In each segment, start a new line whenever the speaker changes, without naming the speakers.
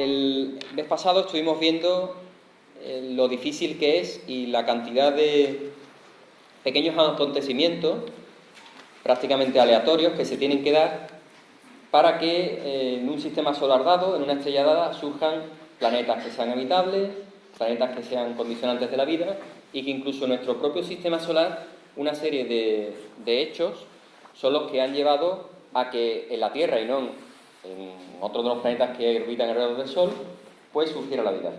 El mes pasado estuvimos viendo lo difícil que es y la cantidad de pequeños acontecimientos prácticamente aleatorios que se tienen que dar para que en un sistema solar dado, en una estrella dada, surjan planetas que sean habitables, planetas que sean condicionantes de la vida y que incluso en nuestro propio sistema solar una serie de hechos son los que han llevado a que en la Tierra y no en otro de los planetas que orbitan alrededor del Sol, pues surgiera la vida.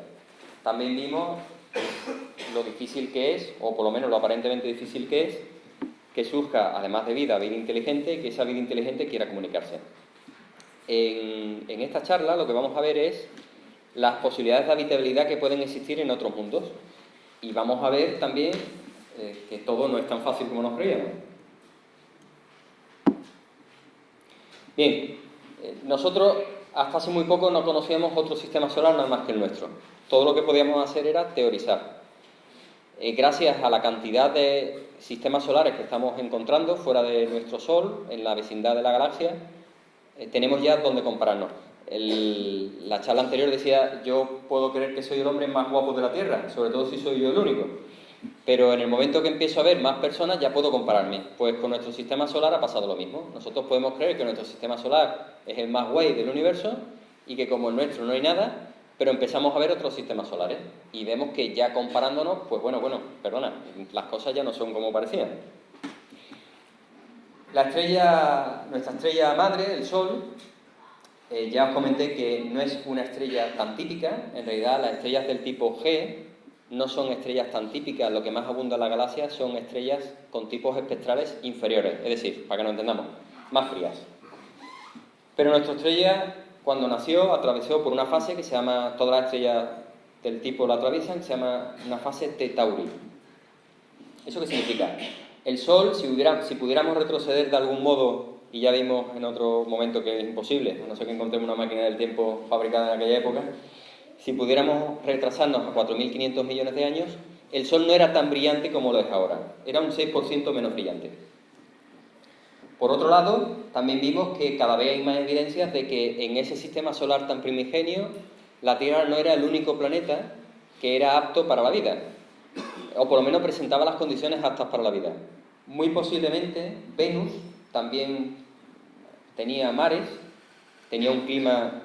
También vimos lo difícil que es, o por lo menos lo aparentemente difícil que es, que surja, además de vida inteligente, y que esa vida inteligente quiera comunicarse. En esta charla lo que vamos a ver es las posibilidades de habitabilidad que pueden existir en otros mundos. Y vamos a ver también que todo no es tan fácil como nos creíamos. Bien, nosotros hasta hace muy poco no conocíamos otro sistema solar nada más que el nuestro. Todo lo que podíamos hacer era teorizar. Gracias a la cantidad de sistemas solares que estamos encontrando fuera de nuestro Sol, en la vecindad de la galaxia, tenemos ya donde compararnos. La charla anterior decía, yo puedo creer que soy el hombre más guapo de la Tierra, sobre todo si soy yo el único. Pero en el momento que empiezo a ver más personas ya puedo compararme. Pues con nuestro sistema solar ha pasado lo mismo. Nosotros podemos creer que nuestro sistema solar es el más guay del universo y que como el nuestro no hay nada, pero empezamos a ver otros sistemas solares y vemos que ya comparándonos, pues bueno, perdona, las cosas ya no son como parecían. Nuestra estrella madre, el Sol, ya os comenté que no es una estrella tan típica. En realidad las estrellas del tipo G no son estrellas tan típicas. Lo que más abunda en la galaxia son estrellas con tipos espectrales inferiores, es decir, para que nos entendamos, más frías. Pero nuestra estrella, cuando nació, atravesó por una fase que se llama, todas las estrellas del tipo la atraviesan, que se llama una fase T Tauri. ¿Eso qué significa? El Sol, si pudiéramos retroceder de algún modo, y ya vimos en otro momento que es imposible, a no ser que encontremos una máquina del tiempo fabricada en aquella época, si pudiéramos retrasarnos a 4.500 millones de años, el Sol no era tan brillante como lo es ahora, era un 6% menos brillante. Por otro lado, también vimos que cada vez hay más evidencias de que en ese sistema solar tan primigenio, la Tierra no era el único planeta que era apto para la vida, o por lo menos presentaba las condiciones aptas para la vida. Muy posiblemente Venus también tenía mares, tenía un clima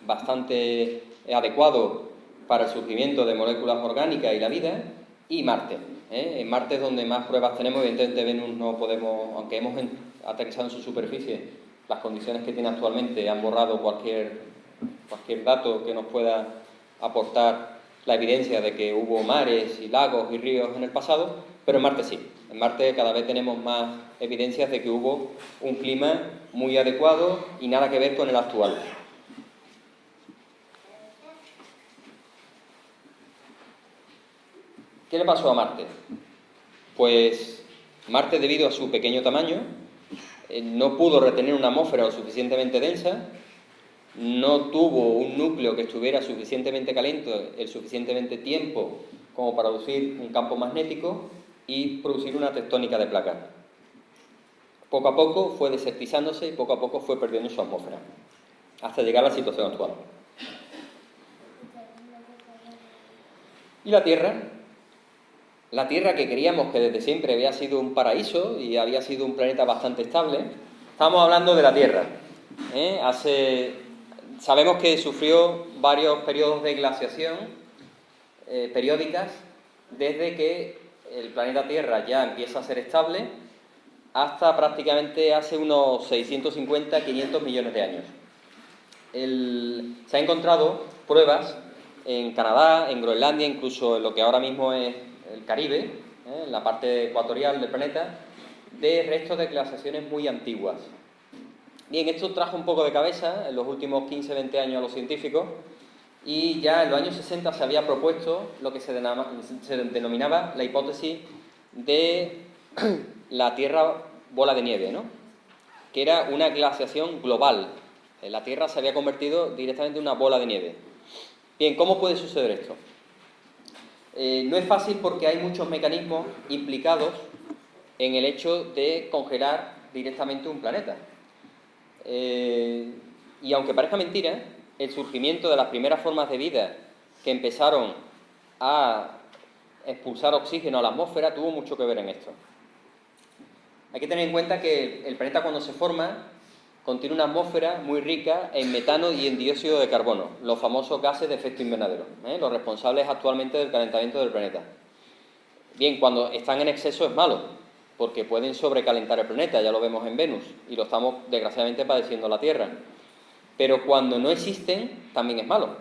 bastante adecuado para el surgimiento de moléculas orgánicas y la vida, y Marte. En Marte es donde más pruebas tenemos. Evidentemente Venus no podemos, aunque hemos aterrizado en su superficie, las condiciones que tiene actualmente han borrado cualquier dato que nos pueda aportar la evidencia de que hubo mares y lagos y ríos en el pasado, pero en Marte sí. En Marte cada vez tenemos más evidencias de que hubo un clima muy adecuado y nada que ver con el actual. ¿Qué le pasó a Marte? Pues Marte, debido a su pequeño tamaño, no pudo retener una atmósfera lo suficientemente densa, no tuvo un núcleo que estuviera suficientemente caliente el suficientemente tiempo como para producir un campo magnético y producir una tectónica de placas. Poco a poco fue desertizándose y poco a poco fue perdiendo su atmósfera, hasta llegar a la situación actual. ¿Y la Tierra? La Tierra, que creíamos que desde siempre había sido un paraíso y había sido un planeta bastante estable. Estamos hablando de la Tierra. Sabemos que sufrió varios periodos de glaciación periódicas desde que el planeta Tierra ya empieza a ser estable hasta prácticamente hace unos 650-500 millones de años. Se han encontrado pruebas en Canadá, en Groenlandia, incluso en lo que ahora mismo es el Caribe, en la parte ecuatorial del planeta, de restos de glaciaciones muy antiguas. Bien, esto trajo un poco de cabeza en los últimos 15-20 años a los científicos, y ya en los años 60 se había propuesto lo que se denominaba la hipótesis de la Tierra bola de nieve, ¿no? Que era una glaciación global. La Tierra se había convertido directamente en una bola de nieve. Bien, ¿cómo puede suceder esto? No es fácil porque hay muchos mecanismos implicados en el hecho de congelar directamente un planeta. Y aunque parezca mentira, el surgimiento de las primeras formas de vida que empezaron a expulsar oxígeno a la atmósfera tuvo mucho que ver en esto. Hay que tener en cuenta que el planeta cuando se forma contiene una atmósfera muy rica en metano y en dióxido de carbono, los famosos gases de efecto invernadero, los responsables actualmente del calentamiento del planeta. Bien, cuando están en exceso es malo, porque pueden sobrecalentar el planeta, ya lo vemos en Venus, y lo estamos desgraciadamente padeciendo en la Tierra. Pero cuando no existen, también es malo,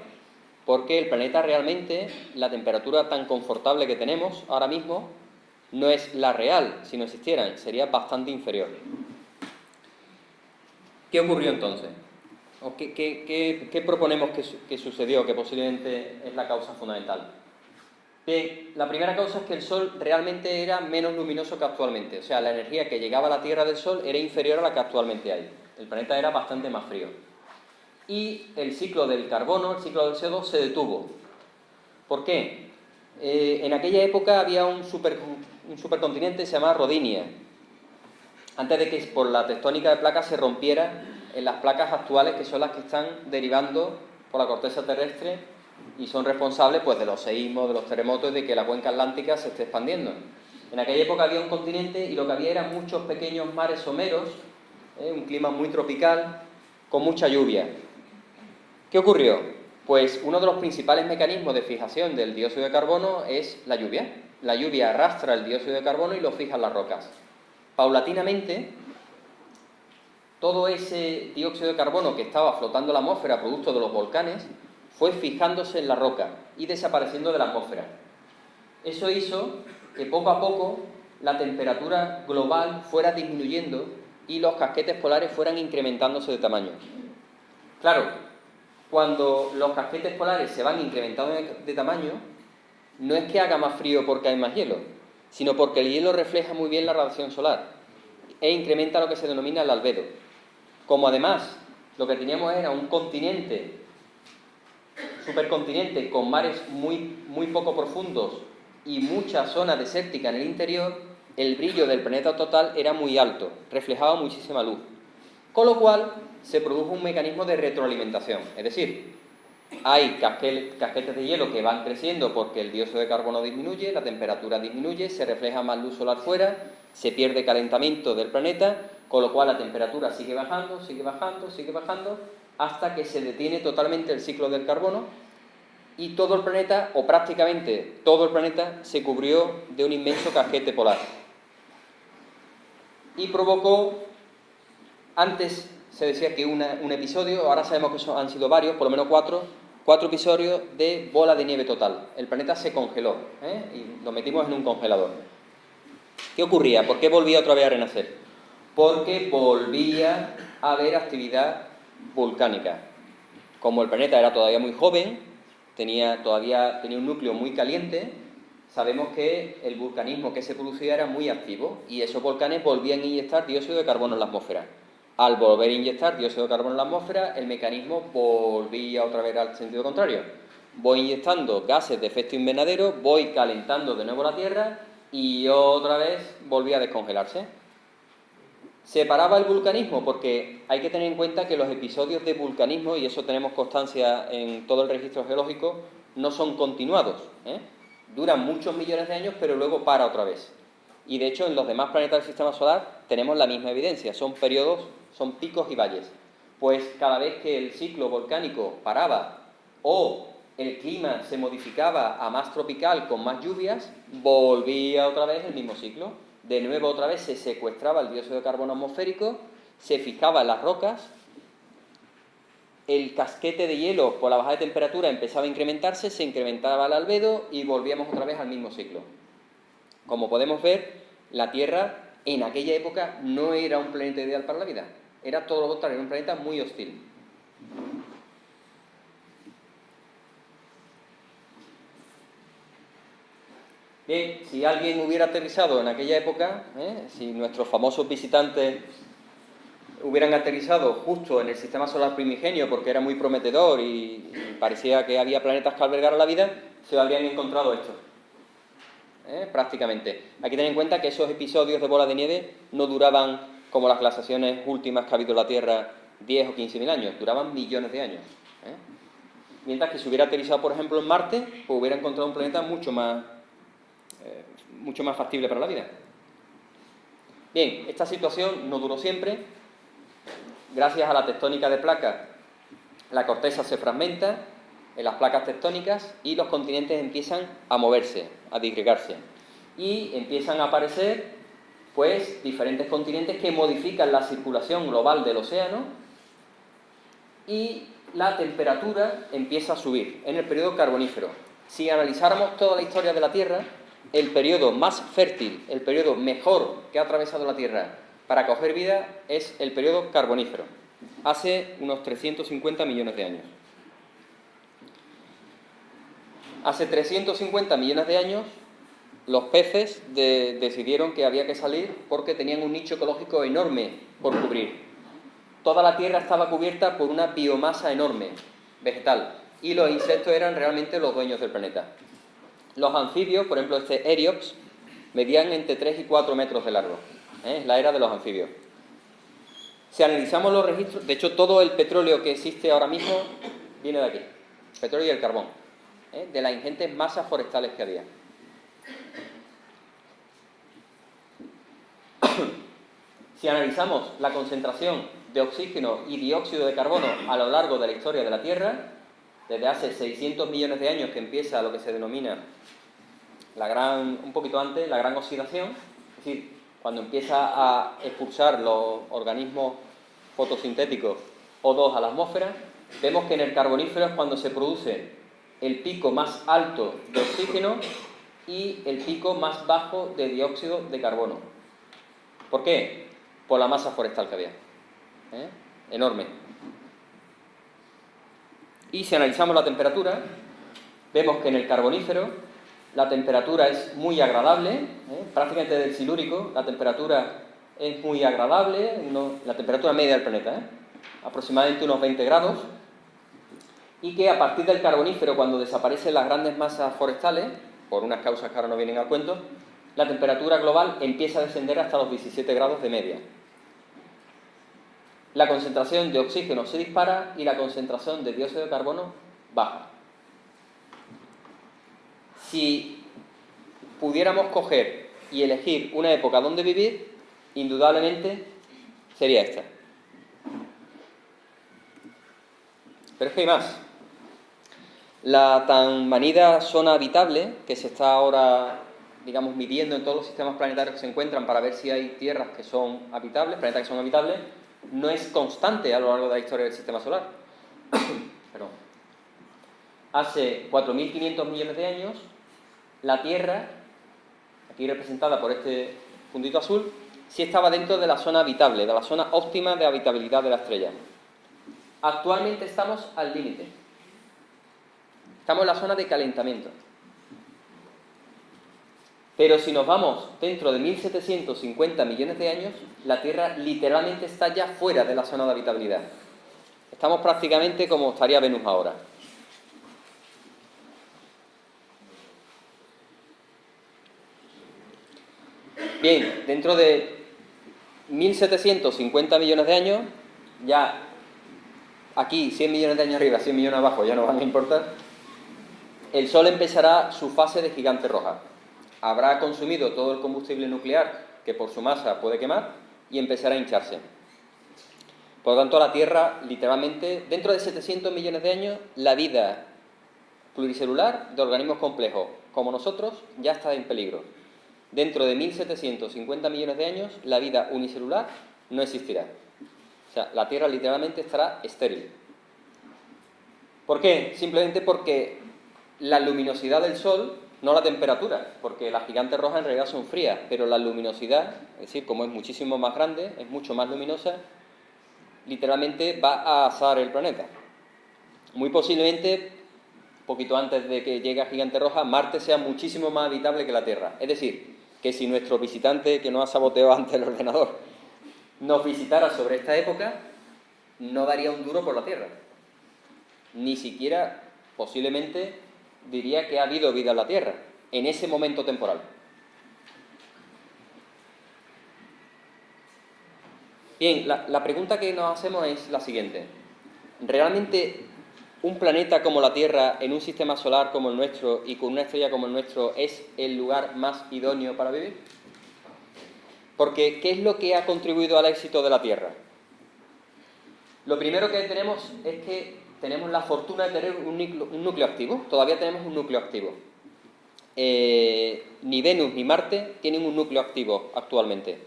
porque el planeta realmente, la temperatura tan confortable que tenemos ahora mismo, no es la real, si no existieran, sería bastante inferior. ¿Qué ocurrió entonces? ¿O qué proponemos que sucedió, que posiblemente es la causa fundamental? Bien, la primera causa es que el Sol realmente era menos luminoso que actualmente, o sea, la energía que llegaba a la Tierra del Sol era inferior a la que actualmente hay. El planeta era bastante más frío. Y el ciclo del carbono, el ciclo del CO2, se detuvo. ¿Por qué? En aquella época había un supercontinente, se llamaba Rodinia, antes de que por la tectónica de placas se rompiera en las placas actuales, que son las que están derivando por la corteza terrestre y son responsables pues, de los seísmos, de los terremotos y de que la cuenca atlántica se esté expandiendo. En aquella época había un continente y lo que había eran muchos pequeños mares someros, un clima muy tropical, con mucha lluvia. ¿Qué ocurrió? Pues uno de los principales mecanismos de fijación del dióxido de carbono es la lluvia. La lluvia arrastra el dióxido de carbono y lo fija en las rocas. Paulatinamente, todo ese dióxido de carbono que estaba flotando en la atmósfera producto de los volcanes fue fijándose en la roca y desapareciendo de la atmósfera. Eso hizo que poco a poco la temperatura global fuera disminuyendo y los casquetes polares fueran incrementándose de tamaño. Claro, cuando los casquetes polares se van incrementando de tamaño, no es que haga más frío porque hay más hielo, sino porque el hielo refleja muy bien la radiación solar e incrementa lo que se denomina el albedo. Como además lo que teníamos era un continente, supercontinente, con mares muy poco profundos y mucha zona desértica en el interior, el brillo del planeta total era muy alto, reflejaba muchísima luz. Con lo cual se produjo un mecanismo de retroalimentación, es decir, hay casquetes de hielo que van creciendo porque el dióxido de carbono disminuye, la temperatura disminuye, se refleja más luz solar fuera, se pierde calentamiento del planeta, con lo cual la temperatura sigue bajando, hasta que se detiene totalmente el ciclo del carbono y todo el planeta, o prácticamente todo el planeta, se cubrió de un inmenso casquete polar. Y provocó, antes se decía que un episodio, ahora sabemos que han sido varios, por lo menos cuatro episodios de bola de nieve total. El planeta se congeló, y lo metimos en un congelador. ¿Qué ocurría? ¿Por qué volvía otra vez a renacer? Porque volvía a haber actividad volcánica. Como el planeta era todavía muy joven, todavía tenía un núcleo muy caliente, sabemos que el vulcanismo que se producía era muy activo y esos volcanes volvían a inyectar dióxido de carbono en la atmósfera. Al volver a inyectar dióxido de carbono en la atmósfera, el mecanismo volvía otra vez al sentido contrario. Voy inyectando gases de efecto invernadero, voy calentando de nuevo la Tierra y otra vez volvía a descongelarse. Se paraba el vulcanismo porque hay que tener en cuenta que los episodios de vulcanismo, y eso tenemos constancia en todo el registro geológico, no son continuados, duran muchos millones de años pero luego para otra vez. Y de hecho en los demás planetas del sistema solar tenemos la misma evidencia, son periodos, son picos y valles. Pues cada vez que el ciclo volcánico paraba o el clima se modificaba a más tropical con más lluvias, volvía otra vez el mismo ciclo. De nuevo otra vez se secuestraba el dióxido de carbono atmosférico, se fijaba en las rocas, el casquete de hielo por la bajada de temperatura empezaba a incrementarse, se incrementaba el albedo y volvíamos otra vez al mismo ciclo. Como podemos ver, la Tierra en aquella época no era un planeta ideal para la vida, era todo lo contrario, era un planeta muy hostil. Bien, si alguien hubiera aterrizado en aquella época, si nuestros famosos visitantes hubieran aterrizado justo en el sistema solar primigenio porque era muy prometedor y parecía que había planetas que albergar la vida, se habrían encontrado esto. Prácticamente. Hay que tener en cuenta que esos episodios de bola de nieve no duraban como las glaciaciones últimas que ha habido en la Tierra 10 o 15.000 años, duraban millones de años. ¿eh? Mientras que si hubiera aterrizado, por ejemplo, en Marte, pues hubiera encontrado un planeta mucho más factible para la vida. Bien, esta situación no duró siempre. Gracias a la tectónica de placas, la corteza se fragmenta en las placas tectónicas y los continentes empiezan a moverse, a disgregarse. Y empiezan a aparecer, pues, diferentes continentes que modifican la circulación global del océano y la temperatura empieza a subir en el periodo carbonífero. Si analizáramos toda la historia de la Tierra, el periodo más fértil, el periodo mejor que ha atravesado la Tierra para coger vida es el periodo carbonífero, hace unos 350 millones de años. Hace 350 millones de años, los peces decidieron que había que salir porque tenían un nicho ecológico enorme por cubrir. Toda la Tierra estaba cubierta por una biomasa enorme, vegetal, y los insectos eran realmente los dueños del planeta. Los anfibios, por ejemplo este Eriops, medían entre 3 y 4 metros de largo. Es la era de los anfibios. Si analizamos los registros, de hecho todo el petróleo que existe ahora mismo viene de aquí, el petróleo y el carbón, de las ingentes masas forestales que había. Si analizamos la concentración de oxígeno y dióxido de carbono a lo largo de la historia de la Tierra, desde hace 600 millones de años que empieza lo que se denomina un poquito antes, la gran oxidación, es decir, cuando empieza a expulsar los organismos fotosintéticos O2 a la atmósfera, vemos que en el carbonífero es cuando se produce el pico más alto de oxígeno y el pico más bajo de dióxido de carbono. ¿Por qué? Por la masa forestal que había. Enorme. Y si analizamos la temperatura, vemos que en el carbonífero la temperatura es muy agradable, prácticamente del silúrico, la temperatura es muy agradable, la temperatura media del planeta, aproximadamente unos 20 grados, y que a partir del carbonífero, cuando desaparecen las grandes masas forestales, por unas causas que ahora no vienen al cuento, la temperatura global empieza a descender hasta los 17 grados de media. La concentración de oxígeno se dispara y la concentración de dióxido de carbono baja. Si pudiéramos coger y elegir una época donde vivir, indudablemente sería esta. Pero es que hay más. La tan manida zona habitable, que se está ahora, digamos, midiendo en todos los sistemas planetarios que se encuentran para ver si hay tierras que son habitables, planetas que son habitables, no es constante a lo largo de la historia del sistema solar. Perdón. Hace 4.500 millones de años, la Tierra, aquí representada por este puntito azul, sí estaba dentro de la zona habitable, de la zona óptima de habitabilidad de la estrella. Actualmente estamos al límite. Estamos en la zona de calentamiento. Pero si nos vamos dentro de 1.750 millones de años, la Tierra literalmente está ya fuera de la zona de habitabilidad. Estamos prácticamente como estaría Venus ahora. Bien, dentro de 1.750 millones de años, ya aquí 100 millones de años arriba, 100 millones abajo, ya no van a importar, el Sol empezará su fase de gigante roja. Habrá consumido todo el combustible nuclear que por su masa puede quemar y empezará a hincharse. Por lo tanto, la Tierra, literalmente, dentro de 700 millones de años, la vida pluricelular de organismos complejos como nosotros ya está en peligro. Dentro de 1.750 millones de años, la vida unicelular no existirá. O sea, la Tierra literalmente estará estéril. ¿Por qué? Simplemente porque la luminosidad del Sol, no la temperatura, porque las gigantes rojas en realidad son frías, pero la luminosidad, es decir, como es muchísimo más grande, es mucho más luminosa, literalmente va a asar el planeta. Muy posiblemente, un poquito antes de que llegue a gigante roja, Marte sea muchísimo más habitable que la Tierra. Es decir, que si nuestro visitante, que nos ha saboteado antes el ordenador, nos visitara sobre esta época, no daría un duro por la Tierra. Ni siquiera, posiblemente, diría que ha habido vida en la Tierra, en ese momento temporal. Bien, la pregunta que nos hacemos es la siguiente. ¿Realmente un planeta como la Tierra en un sistema solar como el nuestro y con una estrella como el nuestro es el lugar más idóneo para vivir? Porque, ¿qué es lo que ha contribuido al éxito de la Tierra? Lo primero que tenemos es que tenemos la fortuna de tener un núcleo activo. Todavía tenemos un núcleo activo. Ni Venus ni Marte tienen un núcleo activo actualmente.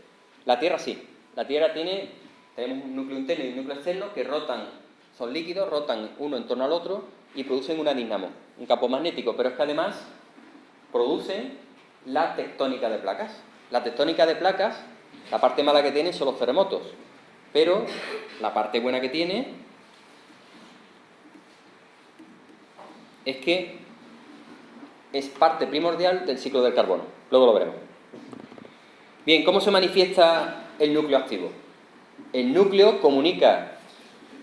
La Tierra sí. La Tierra tenemos un núcleo interno y un núcleo externo que rotan, son líquidos, rotan uno en torno al otro y producen una dinamo, un campo magnético. Pero es que además producen la tectónica de placas. La tectónica de placas, la parte mala que tiene son los terremotos, pero la parte buena que tiene es que es parte primordial del ciclo del carbono. Luego lo veremos. Bien, ¿cómo se manifiesta el núcleo activo? El núcleo comunica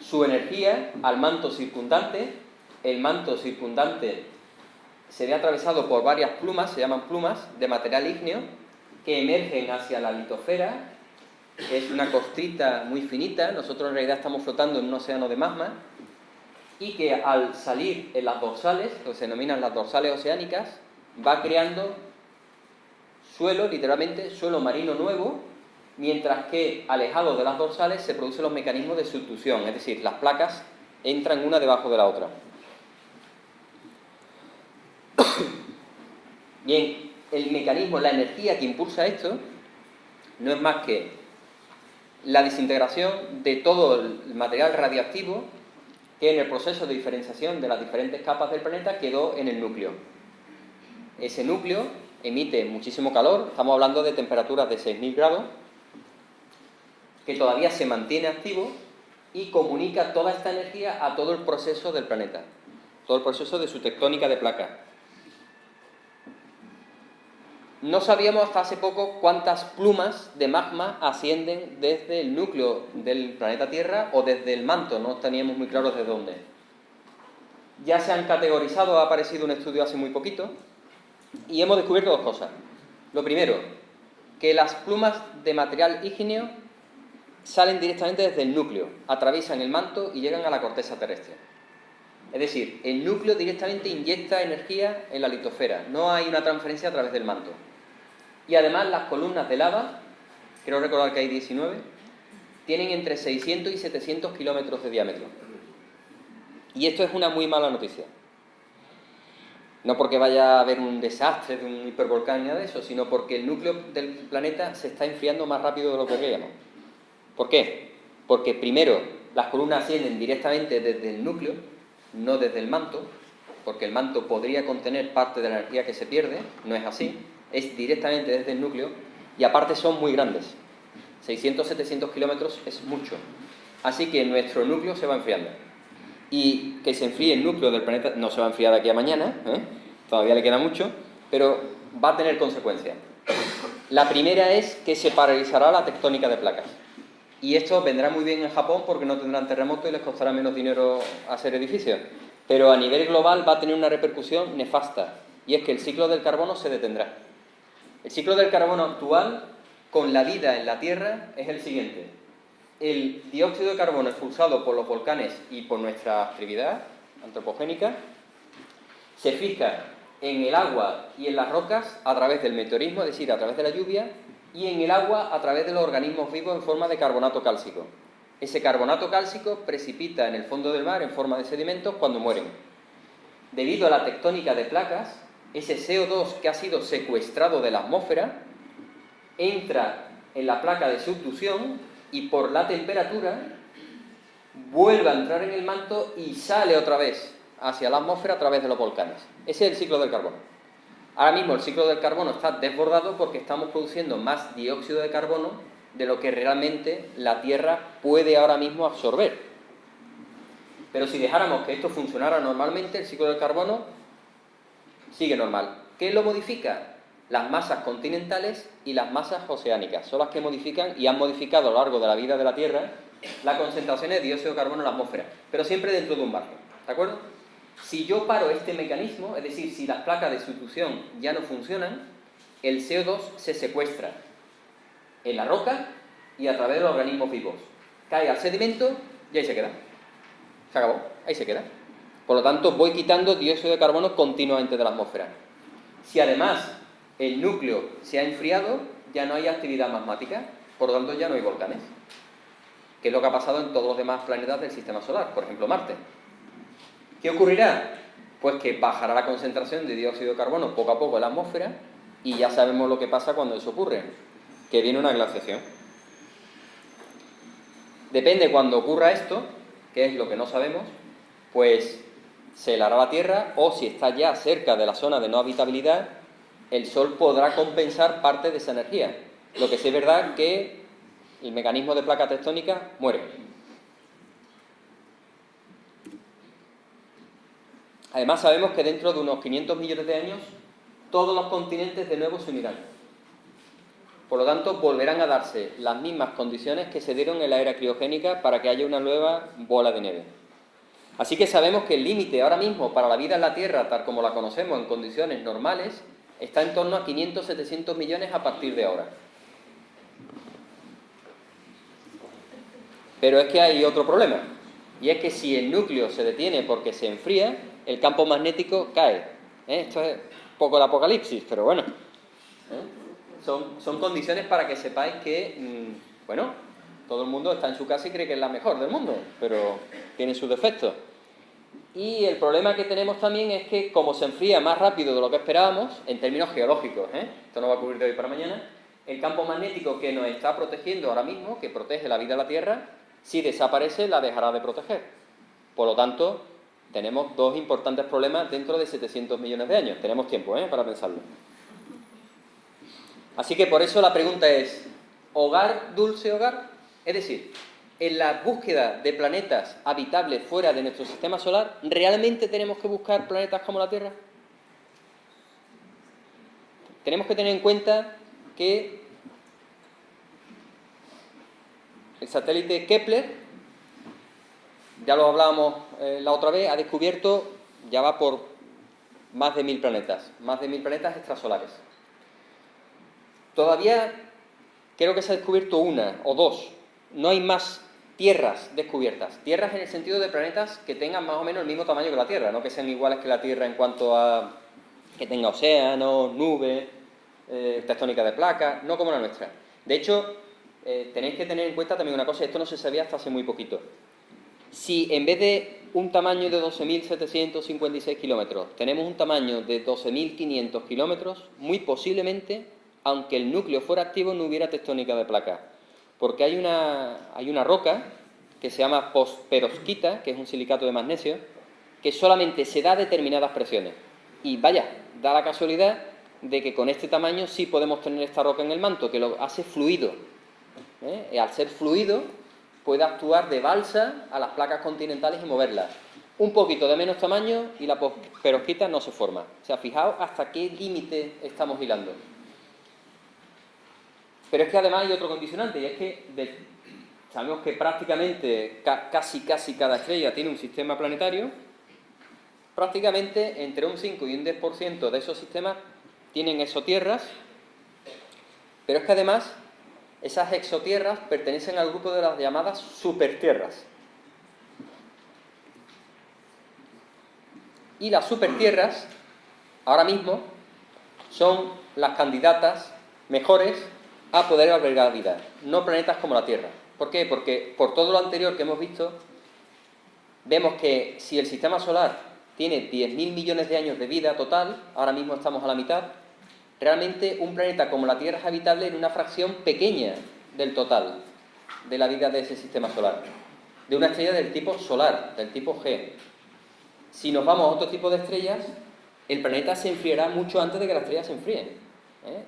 su energía al manto circundante. El manto circundante se ve atravesado por varias plumas, se llaman plumas, de material ígneo, que emergen hacia la litosfera. Es una costrita muy finita. Nosotros en realidad estamos flotando en un océano de magma, y que al salir en las dorsales, que se denominan las dorsales oceánicas, va creando suelo, literalmente, suelo marino nuevo, mientras que alejado de las dorsales se producen los mecanismos de subducción, es decir, las placas entran una debajo de la otra. Bien, el mecanismo, la energía que impulsa esto, no es más que la desintegración de todo el material radioactivo que en el proceso de diferenciación de las diferentes capas del planeta quedó en el núcleo. Ese núcleo emite muchísimo calor, estamos hablando de temperaturas de 6.000 grados, que todavía se mantiene activo y comunica toda esta energía a todo el proceso del planeta, todo el proceso de su tectónica de placas. No sabíamos hasta hace poco cuántas plumas de magma ascienden desde el núcleo del planeta Tierra o desde el manto, no teníamos muy claro desde dónde. Ya se han categorizado, ha aparecido un estudio hace muy poquito, y hemos descubierto dos cosas. Lo primero, que las plumas de material ígneo salen directamente desde el núcleo, atraviesan el manto y llegan a la corteza terrestre. Es decir, el núcleo directamente inyecta energía en la litosfera, no hay una transferencia a través del manto. Y además las columnas de lava, creo recordar que hay 19, tienen entre 600 y 700 kilómetros de diámetro. Y esto es una muy mala noticia. No porque vaya a haber un desastre de un hipervolcán ni nada de eso, sino porque el núcleo del planeta se está enfriando más rápido de lo que creíamos. ¿Por qué? Porque primero, las columnas ascienden directamente desde el núcleo, no desde el manto, porque el manto podría contener parte de la energía que se pierde, no es así, es directamente desde el núcleo, y aparte son muy grandes. 600-700 kilómetros es mucho. Así que nuestro núcleo se va enfriando. Y que se enfríe el núcleo del planeta no se va a enfriar de aquí a mañana, todavía le queda mucho, pero va a tener consecuencias. La primera es que se paralizará la tectónica de placas. Y esto vendrá muy bien en Japón porque no tendrán terremotos y les costará menos dinero hacer edificios. Pero a nivel global va a tener una repercusión nefasta, y es que el ciclo del carbono se detendrá. El ciclo del carbono actual, con la vida en la Tierra, es el siguiente. El dióxido de carbono expulsado por los volcanes y por nuestra actividad antropogénica se fija en el agua y en las rocas a través del meteorismo, es decir, a través de la lluvia, y en el agua a través de los organismos vivos en forma de carbonato cálcico. Ese carbonato cálcico precipita en el fondo del mar en forma de sedimentos cuando mueren. Debido a la tectónica de placas, ese CO2 que ha sido secuestrado de la atmósfera entra en la placa de subducción y por la temperatura vuelve a entrar en el manto y sale otra vez hacia la atmósfera a través de los volcanes. Ese es el ciclo del carbono. Ahora mismo el ciclo del carbono está desbordado porque estamos produciendo más dióxido de carbono de lo que realmente la Tierra puede ahora mismo absorber. Pero si dejáramos que esto funcionara normalmente, el ciclo del carbono sigue normal. ¿Qué lo modifica? Las masas continentales y las masas oceánicas. Son las que modifican y han modificado a lo largo de la vida de la Tierra la concentración de dióxido de carbono en la atmósfera, pero siempre dentro de un margen. ¿De acuerdo? Si yo paro este mecanismo, es decir, si las placas de subducción ya no funcionan, el CO2 se secuestra en la roca y a través de los organismos vivos. Cae al sedimento y ahí se queda. Se acabó, ahí se queda. Por lo tanto, voy quitando dióxido de carbono continuamente de la atmósfera. Si además el núcleo se ha enfriado, ya no hay actividad magmática, por lo tanto ya no hay volcanes, que es lo que ha pasado en todos los demás planetas del Sistema Solar, por ejemplo Marte. ¿Qué ocurrirá? Pues que bajará la concentración de dióxido de carbono poco a poco en la atmósfera y ya sabemos lo que pasa cuando eso ocurre, que viene una glaciación. Depende cuando ocurra esto, que es lo que no sabemos, pues se helará la Tierra o si está ya cerca de la zona de no habitabilidad, el Sol podrá compensar parte de esa energía. Lo que sí es verdad que el mecanismo de placa tectónica muere. Además sabemos que dentro de unos 500 millones de años todos los continentes de nuevo se unirán. Por lo tanto, volverán a darse las mismas condiciones que se dieron en la era criogénica para que haya una nueva bola de nieve. Así que sabemos que el límite ahora mismo para la vida en la Tierra, tal como la conocemos en condiciones normales, está en torno a 500-700 millones a partir de ahora. Pero es que hay otro problema, y es que si el núcleo se detiene porque se enfría, el campo magnético cae. Esto es un poco el apocalipsis, pero bueno. Son condiciones para que sepáis que, bueno, todo el mundo está en su casa y cree que es la mejor del mundo, pero tiene sus defectos. Y el problema que tenemos también es que, como se enfría más rápido de lo que esperábamos, en términos geológicos, esto no va a ocurrir de hoy para mañana, el campo magnético que nos está protegiendo ahora mismo, que protege la vida de la Tierra, si desaparece, la dejará de proteger. Por lo tanto, tenemos dos importantes problemas dentro de 700 millones de años. Tenemos tiempo para pensarlo. Así que por eso la pregunta es, ¿hogar, dulce hogar? Es decir, en la búsqueda de planetas habitables fuera de nuestro sistema solar, ¿realmente tenemos que buscar planetas como la Tierra? Tenemos que tener en cuenta que el satélite Kepler, ya lo hablábamos la otra vez, ha descubierto, ya va por más de 1000 planetas extrasolares. Todavía creo que se ha descubierto una o dos, no hay más tierras descubiertas. Tierras en el sentido de planetas que tengan más o menos el mismo tamaño que la Tierra, no que sean iguales que la Tierra en cuanto a que tenga océanos, nubes, tectónica de placas, no como la nuestra. De hecho, tenéis que tener en cuenta también una cosa, esto no se sabía hasta hace muy poquito. Si en vez de un tamaño de 12.756 kilómetros tenemos un tamaño de 12.500 kilómetros, muy posiblemente, aunque el núcleo fuera activo, no hubiera tectónica de placas. Porque hay una roca que se llama perovskita, que es un silicato de magnesio, que solamente se da a determinadas presiones. Y vaya, da la casualidad de que con este tamaño sí podemos tener esta roca en el manto, que lo hace fluido. Y al ser fluido, puede actuar de balsa a las placas continentales y moverlas. Un poquito de menos tamaño y la perovskita no se forma. O sea, fijaos hasta qué límite estamos hilando. Pero es que además hay otro condicionante, y es que sabemos que prácticamente casi cada estrella tiene un sistema planetario. Prácticamente entre un 5 y un 10% de esos sistemas tienen exotierras, pero es que además esas exotierras pertenecen al grupo de las llamadas supertierras. Y las supertierras, ahora mismo, son las candidatas mejores a poder albergar vida, no planetas como la Tierra. ¿Por qué? Porque por todo lo anterior que hemos visto, vemos que si el sistema solar tiene 10.000 millones de años de vida total, ahora mismo estamos a la mitad, realmente un planeta como la Tierra es habitable en una fracción pequeña del total de la vida de ese sistema solar, de una estrella del tipo solar, del tipo G. Si nos vamos a otro tipo de estrellas, el planeta se enfriará mucho antes de que la estrella se enfríe.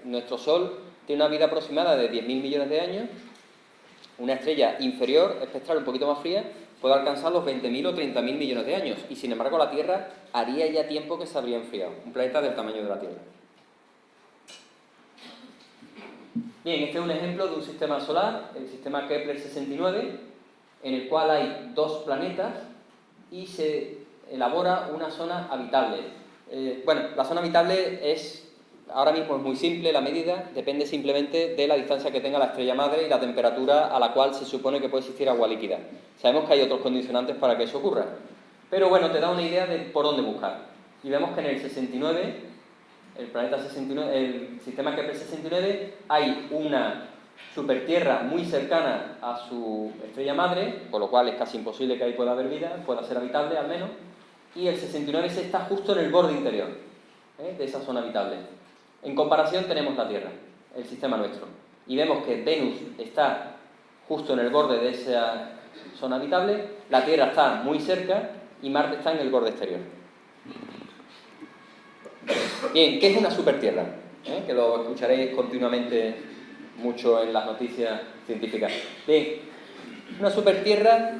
Nuestro Sol tiene una vida aproximada de 10.000 millones de años. Una estrella inferior, espectral, un poquito más fría, puede alcanzar los 20.000 o 30.000 millones de años. Y sin embargo la Tierra haría ya tiempo que se habría enfriado. Un planeta del tamaño de la Tierra. Bien, este es un ejemplo de un sistema solar, el sistema Kepler 69, en el cual hay dos planetas y se elabora una zona habitable. La zona habitable ahora mismo es muy simple la medida, depende simplemente de la distancia que tenga la estrella madre y la temperatura a la cual se supone que puede existir agua líquida. Sabemos que hay otros condicionantes para que eso ocurra, Pero bueno, te da una idea de por dónde buscar. Y vemos que en el 69, el planeta 69, el sistema Kepler 69, hay una supertierra muy cercana a su estrella madre, con lo cual es casi imposible que ahí pueda haber vida, pueda ser habitable al menos, y el 69 se está justo en el borde interior de esa zona habitable. En comparación tenemos la Tierra, el sistema nuestro, y vemos que Venus está justo en el borde de esa zona habitable, la Tierra está muy cerca y Marte está en el borde exterior. Bien, ¿qué es una supertierra? Que lo escucharéis continuamente mucho en las noticias científicas. Bien, una supertierra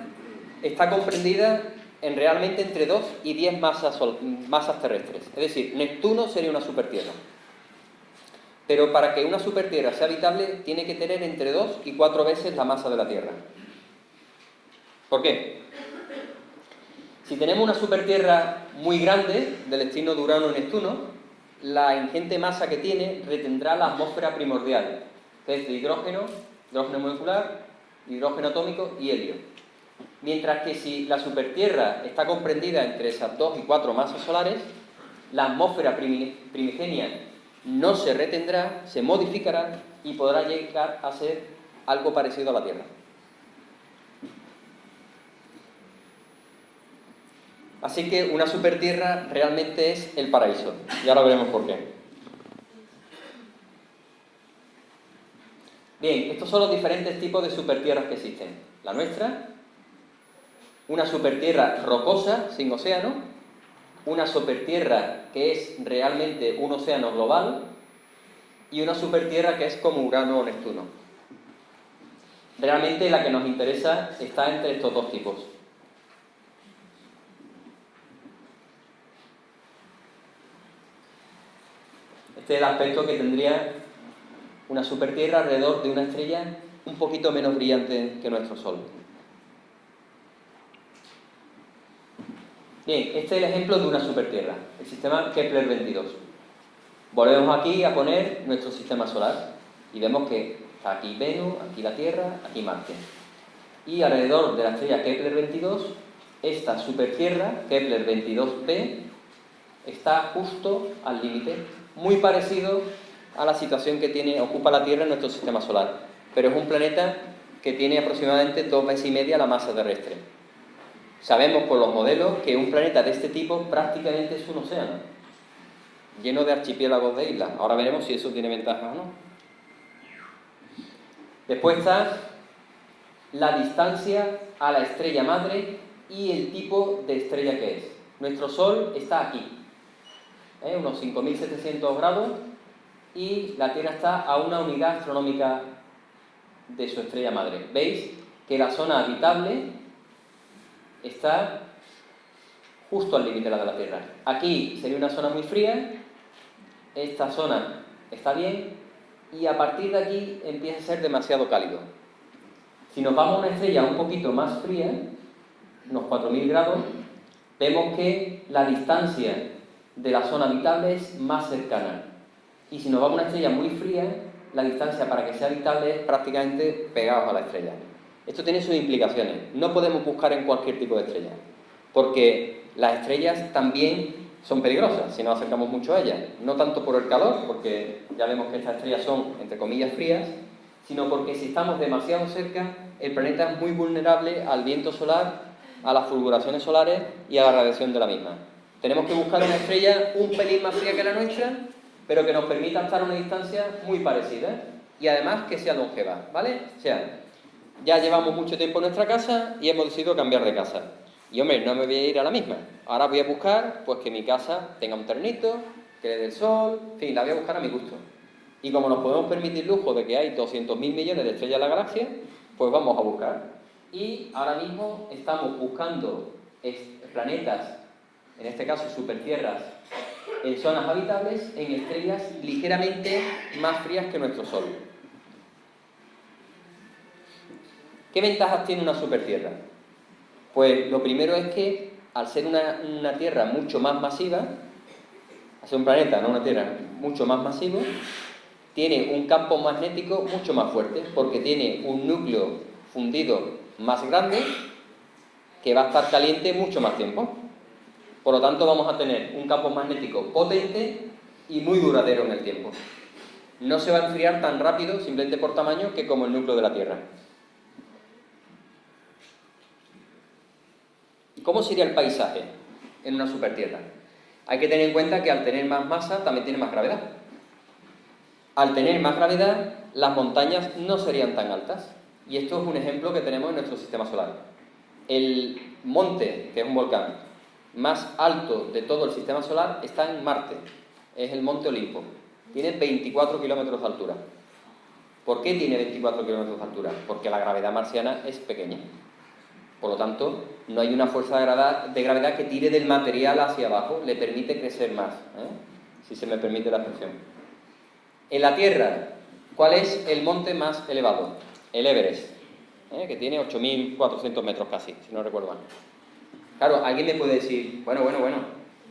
está comprendida en realmente entre 2 y 10 masas terrestres. Es decir, Neptuno sería una supertierra. Pero para que una supertierra sea habitable, tiene que tener entre 2 y 4 veces la masa de la Tierra. ¿Por qué? Si tenemos una supertierra muy grande, del estilo de Urano y Neptuno, la ingente masa que tiene retendrá la atmósfera primordial, que es de hidrógeno molecular, hidrógeno atómico y helio. Mientras que si la supertierra está comprendida entre esas 2 y 4 masas solares, la atmósfera primigenia no se retendrá, se modificará y podrá llegar a ser algo parecido a la Tierra. Así que una supertierra realmente es el paraíso. Y ahora veremos por qué. Bien, estos son los diferentes tipos de supertierras que existen. La nuestra, una supertierra rocosa, sin océano, una supertierra que es realmente un océano global y una supertierra que es como Urano o Neptuno. Realmente la que nos interesa está entre estos dos tipos. Este es el aspecto que tendría una supertierra alrededor de una estrella un poquito menos brillante que nuestro Sol. Bien, este es el ejemplo de una supertierra, el sistema Kepler 22. Volvemos aquí a poner nuestro sistema solar y vemos que está aquí Venus, aquí la Tierra, aquí Marte. Y alrededor de la estrella Kepler 22, esta supertierra, Kepler 22b, está justo al límite, muy parecido a la situación que ocupa la Tierra en nuestro sistema solar. Pero es un planeta que tiene aproximadamente 2 veces y media la masa terrestre. Sabemos por los modelos que un planeta de este tipo prácticamente es un océano, lleno de archipiélagos de islas. Ahora veremos si eso tiene ventajas o no. Después está la distancia a la estrella madre y el tipo de estrella que es. Nuestro Sol está aquí, unos 5.700 grados, y la Tierra está a una unidad astronómica de su estrella madre. ¿Veis que la zona habitable está justo al límite de la Tierra? Aquí sería una zona muy fría, esta zona está bien, y a partir de aquí empieza a ser demasiado cálido. Si nos vamos a una estrella un poquito más fría, unos 4.000 grados, vemos que la distancia de la zona habitable es más cercana. Y si nos vamos a una estrella muy fría, la distancia para que sea habitable es prácticamente pegados a la estrella. Esto tiene sus implicaciones. No podemos buscar en cualquier tipo de estrella, porque las estrellas también son peligrosas si nos acercamos mucho a ellas. No tanto por el calor, porque ya vemos que estas estrellas son, entre comillas, frías, sino porque si estamos demasiado cerca, el planeta es muy vulnerable al viento solar, a las fulguraciones solares y a la radiación de la misma. Tenemos que buscar una estrella un pelín más fría que la nuestra, pero que nos permita estar a una distancia muy parecida y además que sea longeva, ¿vale? O sea, ya llevamos mucho tiempo en nuestra casa y hemos decidido cambiar de casa. Y hombre, no me voy a ir a la misma. Ahora voy a buscar pues que mi casa tenga un terreno, que le dé el sol, en fin, la voy a buscar a mi gusto. Y como nos podemos permitir el lujo de que hay 200.000 millones de estrellas en la galaxia, pues vamos a buscar. Y ahora mismo estamos buscando planetas, en este caso supertierras, en zonas habitables, en estrellas ligeramente más frías que nuestro Sol. ¿Qué ventajas tiene una supertierra? Pues lo primero es que, al ser una Tierra mucho más masiva, al ser un planeta, no una Tierra, mucho más masivo, tiene un campo magnético mucho más fuerte, porque tiene un núcleo fundido más grande que va a estar caliente mucho más tiempo. Por lo tanto, vamos a tener un campo magnético potente y muy duradero en el tiempo. No se va a enfriar tan rápido, simplemente por tamaño, que como el núcleo de la Tierra. ¿Cómo sería el paisaje en una supertierra? Hay que tener en cuenta que al tener más masa también tiene más gravedad. Al tener más gravedad, las montañas no serían tan altas. Y esto es un ejemplo que tenemos en nuestro sistema solar. El monte, que es un volcán, más alto de todo el sistema solar está en Marte. Es el Monte Olimpo. Tiene 24 kilómetros de altura. ¿Por qué tiene 24 kilómetros de altura? Porque la gravedad marciana es pequeña. Por lo tanto, no hay una fuerza de gravedad que tire del material hacia abajo, le permite crecer más, si se me permite la expresión. En la Tierra, ¿cuál es el monte más elevado? El Everest, que tiene 8.400 metros casi, si no recuerdo mal. Claro, alguien me puede decir, bueno,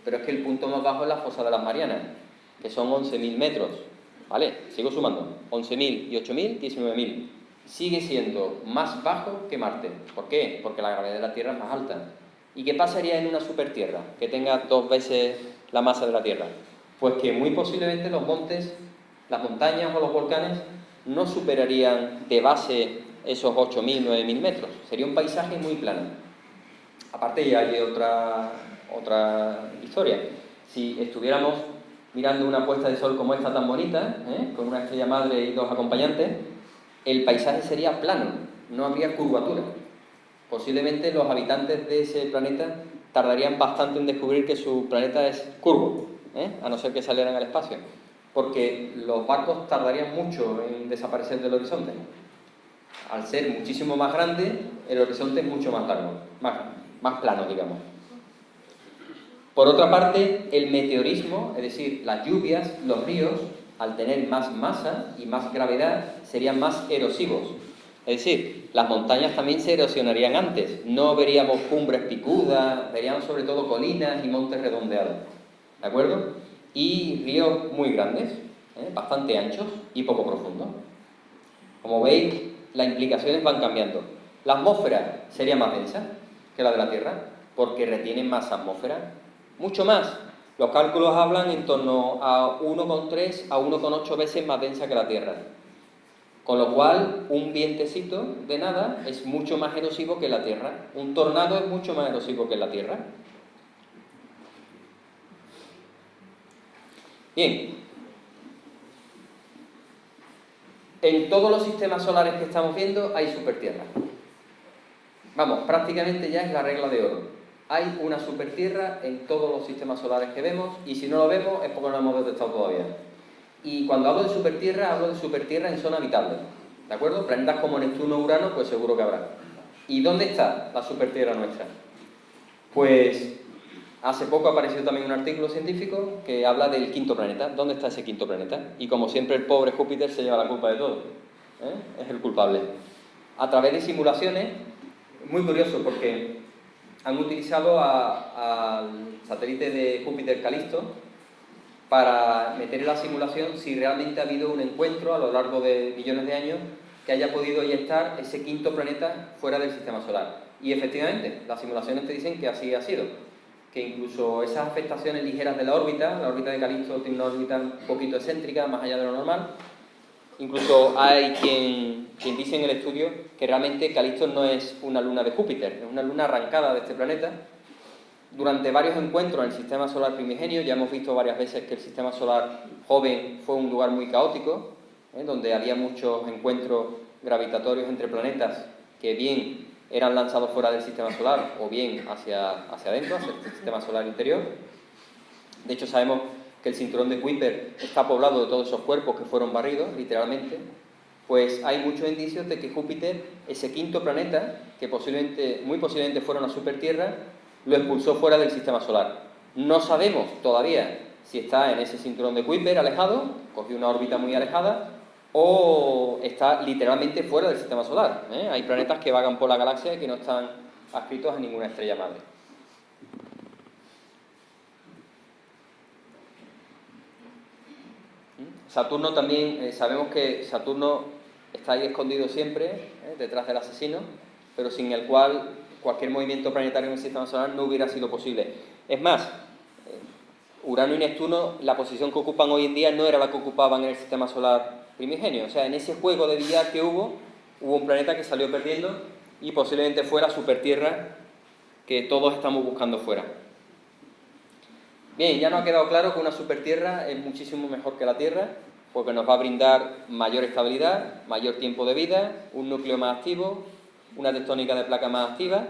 pero es que el punto más bajo es la fosa de las Marianas, que son 11.000 metros. Vale, sigo sumando. 11.000 y 8.000, 19.000. Sigue siendo más bajo que Marte. ¿Por qué? Porque la gravedad de la Tierra es más alta. ¿Y qué pasaría en una supertierra que tenga 2 veces la masa de la Tierra? Pues que muy posiblemente los montes, las montañas o los volcanes no superarían de base esos 8.000, 9.000 metros. Sería un paisaje muy plano. Aparte ya hay otra historia. Si estuviéramos mirando una puesta de sol como esta tan bonita, con una estrella madre y 2 acompañantes, el paisaje sería plano, no habría curvatura. Posiblemente los habitantes de ese planeta tardarían bastante en descubrir que su planeta es curvo, a no ser que salieran al espacio, porque los barcos tardarían mucho en desaparecer del horizonte. Al ser muchísimo más grande, el horizonte es mucho más largo, más plano, digamos. Por otra parte, el meteorismo, es decir, las lluvias, los ríos, al tener más masa y más gravedad, serían más erosivos. Es decir, las montañas también se erosionarían antes. No veríamos cumbres picudas, veríamos sobre todo colinas y montes redondeados. ¿De acuerdo? Y ríos muy grandes, bastante anchos y poco profundos. Como veis, las implicaciones van cambiando. La atmósfera sería más densa que la de la Tierra, porque retiene más atmósfera. Mucho más. Los cálculos hablan en torno a 1,3 a 1,8 veces más densa que la Tierra. Con lo cual, un vientecito de nada es mucho más erosivo que la Tierra. Un tornado es mucho más erosivo que la Tierra. Bien. En todos los sistemas solares que estamos viendo hay supertierras. Vamos, prácticamente ya es la regla de oro. Hay una supertierra en todos los sistemas solares que vemos, y si no lo vemos es porque no lo hemos detectado todavía. Y cuando hablo de supertierra en zona habitable, ¿de acuerdo? Planetas como Neptuno o Urano, pues seguro que habrá. ¿Y dónde está la supertierra nuestra? Pues hace poco ha aparecido también un artículo científico que habla del quinto planeta. ¿Dónde está ese quinto planeta? Y como siempre el pobre Júpiter se lleva la culpa de todo. Es el culpable. A través de simulaciones, muy curioso porque han utilizado al satélite de Júpiter Calisto para meter en la simulación si realmente ha habido un encuentro a lo largo de millones de años que haya podido eyectar ese quinto planeta fuera del sistema solar. Y efectivamente, las simulaciones te dicen que así ha sido, que incluso esas afectaciones ligeras de la órbita de Calisto tiene una órbita un poquito excéntrica, más allá de lo normal. Incluso hay quien dice en el estudio que realmente Calisto no es una luna de Júpiter, es una luna arrancada de este planeta. Durante varios encuentros en el sistema solar primigenio, ya hemos visto varias veces que el sistema solar joven fue un lugar muy caótico, donde había muchos encuentros gravitatorios entre planetas que bien eran lanzados fuera del sistema solar o bien hacia adentro, hacia el sistema solar interior. De hecho, sabemos que el cinturón de Kuiper está poblado de todos esos cuerpos que fueron barridos, literalmente. Pues hay muchos indicios de que Júpiter, ese quinto planeta, que muy posiblemente fuera una supertierra, lo expulsó fuera del sistema solar. No sabemos todavía si está en ese cinturón de Kuiper alejado, cogió una órbita muy alejada, o está literalmente fuera del sistema solar. Hay planetas que vagan por la galaxia y que no están adscritos a ninguna estrella madre. Saturno también, sabemos que Saturno está ahí escondido siempre, detrás del asesino, pero sin el cual cualquier movimiento planetario en el sistema solar no hubiera sido posible. Es más, Urano y Neptuno, la posición que ocupan hoy en día no era la que ocupaban en el sistema solar primigenio. O sea, en ese juego de billar que hubo un planeta que salió perdiendo y posiblemente fue la supertierra que todos estamos buscando fuera. Bien, ya nos ha quedado claro que una supertierra es muchísimo mejor que la Tierra, porque nos va a brindar mayor estabilidad, mayor tiempo de vida, un núcleo más activo, una tectónica de placas más activa.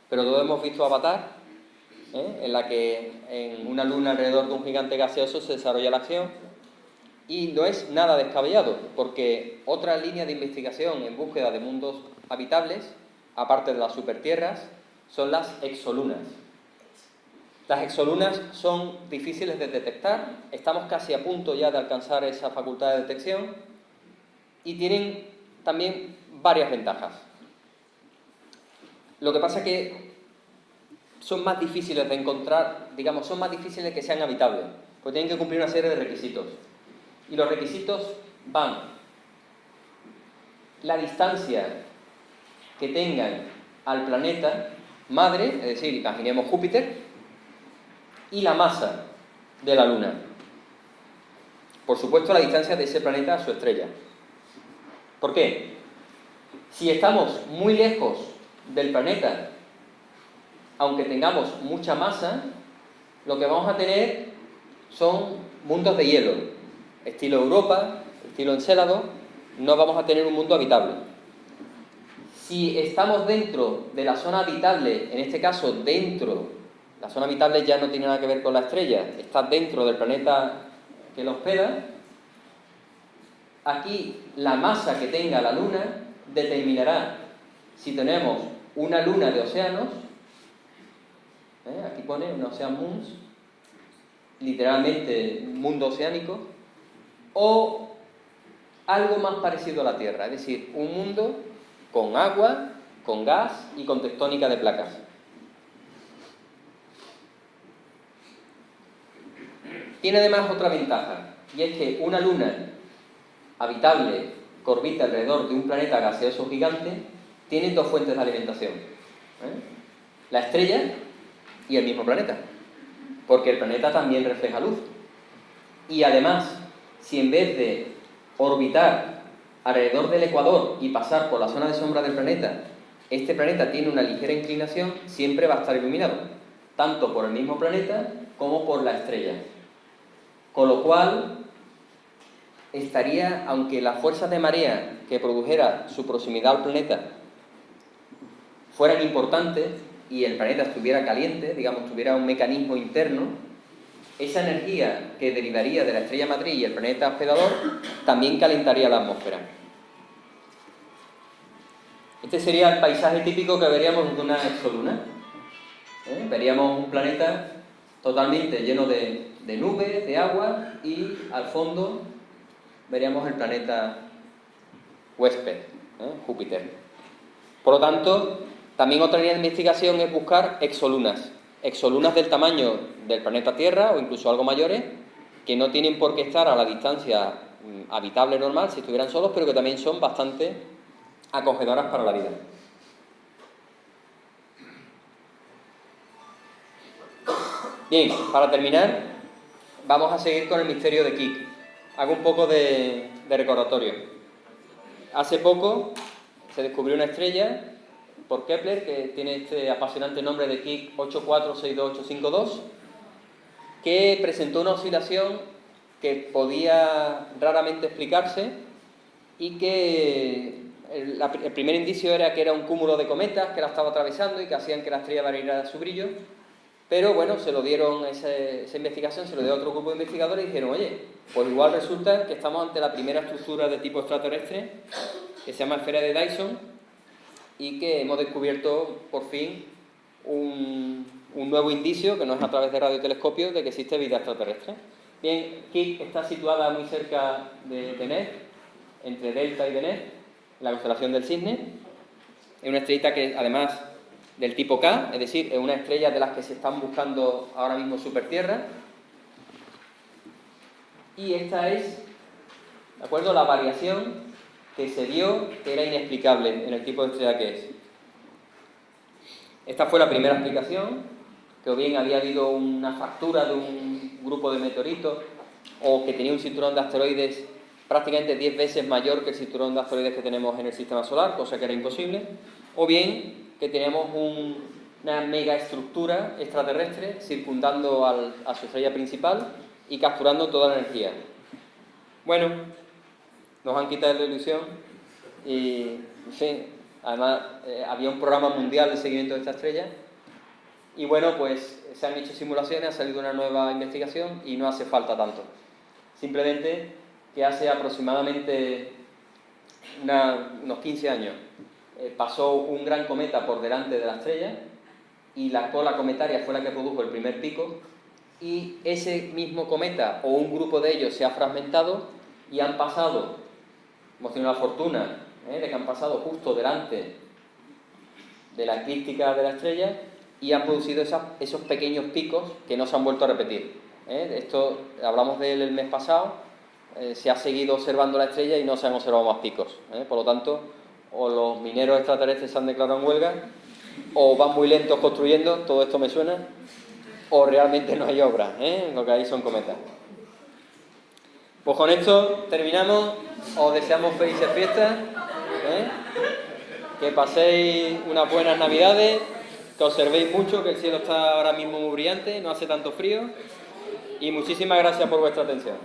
Pero todos hemos visto Avatar, en la que en una luna alrededor de un gigante gaseoso se desarrolla la acción, y no es nada descabellado, porque otra línea de investigación en búsqueda de mundos habitables, aparte de las supertierras, son las exolunas. Las exolunas son difíciles de detectar, estamos casi a punto ya de alcanzar esa facultad de detección, y tienen también varias ventajas. Lo que pasa es que son más difíciles de encontrar, digamos, son más difíciles que sean habitables, porque tienen que cumplir una serie de requisitos. Y los requisitos van la distancia que tengan al planeta madre, es decir, imaginemos Júpiter, y la masa de la Luna. Por supuesto, la distancia de ese planeta a su estrella. ¿Por qué? Si estamos muy lejos del planeta, aunque tengamos mucha masa, lo que vamos a tener son mundos de hielo, estilo Europa, estilo Encélado. No vamos a tener un mundo habitable. Si estamos dentro de la zona habitable, en este caso dentro, la zona habitable ya no tiene nada que ver con la estrella, está dentro del planeta que lo hospeda, aquí la masa que tenga la Luna determinará si tenemos una luna de océanos, aquí pone un Ocean Moons, literalmente un mundo oceánico, o algo más parecido a la Tierra, es decir, un mundo con agua, con gas y con tectónica de placas. Tiene además otra ventaja, y es que una luna habitable que orbita alrededor de un planeta gaseoso gigante tiene dos fuentes de alimentación, la estrella y el mismo planeta, porque el planeta también refleja luz. Y además, si en vez de orbitar alrededor del ecuador y pasar por la zona de sombra del planeta, este planeta tiene una ligera inclinación, siempre va a estar iluminado, tanto por el mismo planeta como por la estrella. Con lo cual, estaría, aunque las fuerzas de marea que produjera su proximidad al planeta fueran importantes y el planeta estuviera caliente, digamos, tuviera un mecanismo interno, esa energía que derivaría de la estrella matriz y el planeta hospedador también calentaría la atmósfera. Este sería el paisaje típico que veríamos de una exoluna. Veríamos un planeta totalmente lleno de nubes, de agua, y al fondo veríamos el planeta huésped, Júpiter. Por lo tanto, también otra línea de investigación es buscar exolunas. Exolunas del tamaño del planeta Tierra o incluso algo mayores, que no tienen por qué estar a la distancia habitable normal si estuvieran solos, pero que también son bastante acogedoras para la vida. Bien, para terminar, vamos a seguir con el misterio de Kik. Hago un poco de recordatorio. Hace poco se descubrió una estrella por Kepler que tiene este apasionante nombre de Kik 8462852, que presentó una oscilación que podía raramente explicarse y que el primer indicio era que era un cúmulo de cometas que la estaba atravesando y que hacían que la estrella variara su brillo. Pero bueno, se lo dieron, esa investigación se lo dio a otro grupo de investigadores y dijeron, oye, pues igual resulta que estamos ante la primera estructura de tipo extraterrestre, que se llama esfera de Dyson, y que hemos descubierto por fin un nuevo indicio, que no es a través de radiotelescopios, de que existe vida extraterrestre. Bien, Kik está situada muy cerca de Deneb, entre Delta y Deneb, en la constelación del Cisne. Es una estrellita que además del tipo K, es decir, es una estrella de las que se están buscando ahora mismo supertierra. Y esta es, ¿de acuerdo?, la variación que se dio, que era inexplicable en el tipo de estrella que es. Esta fue la primera explicación, que o bien había habido una fractura de un grupo de meteoritos o que tenía un cinturón de asteroides prácticamente 10 veces mayor que el cinturón de asteroides que tenemos en el Sistema Solar, cosa que era imposible, o bien que teníamos una megaestructura extraterrestre circundando a su estrella principal y capturando toda la energía. Bueno, nos han quitado la ilusión y, en fin, además había un programa mundial de seguimiento de esta estrella y bueno, pues se han hecho simulaciones, ha salido una nueva investigación y no hace falta tanto. Simplemente que hace aproximadamente unos 15 años pasó un gran cometa por delante de la estrella y la cola cometaria fue la que produjo el primer pico y ese mismo cometa o un grupo de ellos se ha fragmentado y han pasado, hemos tenido la fortuna de que han pasado justo delante de la eclíptica de la estrella y han producido esos pequeños picos que no se han vuelto a repetir. Esto hablamos de él el mes pasado, se ha seguido observando la estrella y no se han observado más picos. Por lo tanto, o los mineros extraterrestres se han declarado en huelga, o van muy lentos construyendo, todo esto me suena, o realmente no hay obra, lo que hay son cometas. Pues con esto terminamos, os deseamos felices fiestas, que paséis unas buenas navidades, que observéis mucho, que el cielo está ahora mismo muy brillante, no hace tanto frío, y muchísimas gracias por vuestra atención.